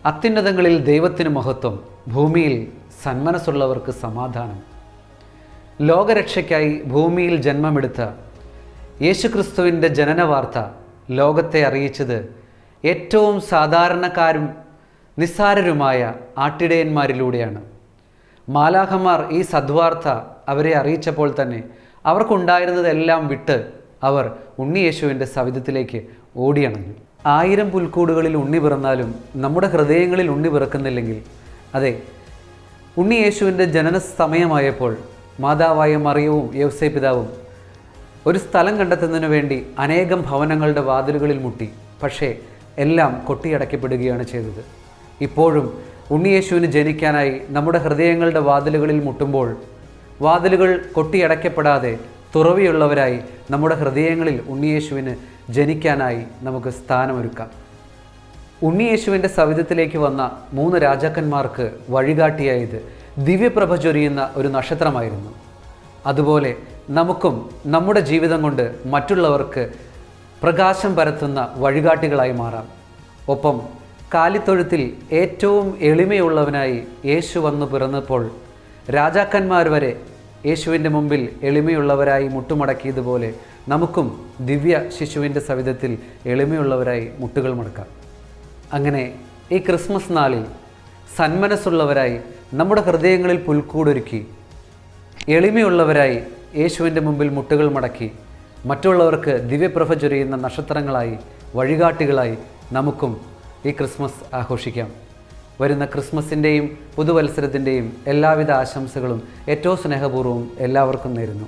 അത്യുന്നതങ്ങളിൽ ദൈവത്തിന് മഹത്വം, ഭൂമിയിൽ സന്മനസ്സുള്ളവർക്ക് സമാധാനം. ലോകരക്ഷയ്ക്കായി ഭൂമിയിൽ ജന്മമെടുത്ത യേശുക്രിസ്തുവിൻ്റെ ജനന വാർത്ത ലോകത്തെ അറിയിച്ചത് ഏറ്റവും സാധാരണക്കാരും നിസ്സാരരുമായ ആട്ടിടയന്മാരിലൂടെയാണ്. മാലാഖമാർ ഈ സദ്വാർത്ത അവരെ അറിയിച്ചപ്പോൾ തന്നെ അവർക്കുണ്ടായിരുന്നതെല്ലാം വിട്ട് അവർ ഉണ്ണിയേശുവിൻ്റെ സവിധത്തിലേക്ക് ഓടിയണഞ്ഞു. 1000 പുൽക്കൂടുകളിൽ ഉണ്ണി പിറന്നാലും നമ്മുടെ ഹൃദയങ്ങളിൽ ഉണ്ണി പിറക്കുന്നില്ലെങ്കിൽ, അതെ, ഉണ്ണിയേശുവിൻ്റെ ജനന സമയമായപ്പോൾ മാതാവായ മറിയവും യൗസേ പിതാവും ഒരു സ്ഥലം കണ്ടെത്തുന്നതിന് വേണ്ടി അനേകം ഭവനങ്ങളുടെ വാതിലുകളിൽ മുട്ടി. പക്ഷേ എല്ലാം കൊട്ടിയടക്കപ്പെടുകയാണ് ചെയ്തത്. ഇപ്പോഴും ഉണ്ണിയേശുവിന് ജനിക്കാനായി നമ്മുടെ ഹൃദയങ്ങളുടെ വാതിലുകളിൽ മുട്ടുമ്പോൾ വാതിലുകൾ കൊട്ടിയടക്കപ്പെടാതെ തുറവിയുള്ളവരായി നമ്മുടെ ഹൃദയങ്ങളിൽ ഉണ്ണിയേശുവിന് ജനിക്കാനായി നമുക്ക് സ്ഥാനമൊരുക്കാം. ഉണ്ണിയേശുവിൻ്റെ സവിധത്തിലേക്ക് വന്ന 3 രാജാക്കന്മാർക്ക് വഴികാട്ടിയായത് ദിവ്യപ്രഭ ചൊരിയുന്ന ഒരു നക്ഷത്രമായിരുന്നു. അതുപോലെ നമുക്കും നമ്മുടെ ജീവിതം കൊണ്ട് മറ്റുള്ളവർക്ക് പ്രകാശം പരത്തുന്ന വഴികാട്ടികളായി മാറാം. ഒപ്പം കാലിത്തൊഴുത്തിൽ ഏറ്റവും എളിമയുള്ളവനായി യേശു വന്നു പിറന്നപ്പോൾ രാജാക്കന്മാർ വരെ യേശുവിൻ്റെ മുമ്പിൽ എളിമയുള്ളവരായി മുട്ടുമടക്കിയതുപോലെ നമുക്കും ദിവ്യ ശിശുവിൻ്റെ സവിധത്തിൽ എളിമയുള്ളവരായി മുട്ടുകൾ മടക്കാം. അങ്ങനെ ഈ ക്രിസ്മസ് നാളിൽ സന്മനസ്സുള്ളവരായി നമ്മുടെ ഹൃദയങ്ങളിൽ പുൽക്കൂടൊരുക്കി എളിമയുള്ളവരായി യേശുവിൻ്റെ മുമ്പിൽ മുട്ടുകൾ മടക്കി മറ്റുള്ളവർക്ക് ദിവ്യപ്രഭ ചൊരിയുന്ന നക്ഷത്രങ്ങളായി വഴികാട്ടികളായി നമുക്കും ഈ ക്രിസ്മസ് ആഘോഷിക്കാം. വരുന്ന ക്രിസ്മസിൻ്റെയും പുതുവത്സരത്തിൻ്റെയും എല്ലാവിധ ആശംസകളും ഏറ്റവും സ്നേഹപൂർവ്വം എല്ലാവർക്കും നേരുന്നു.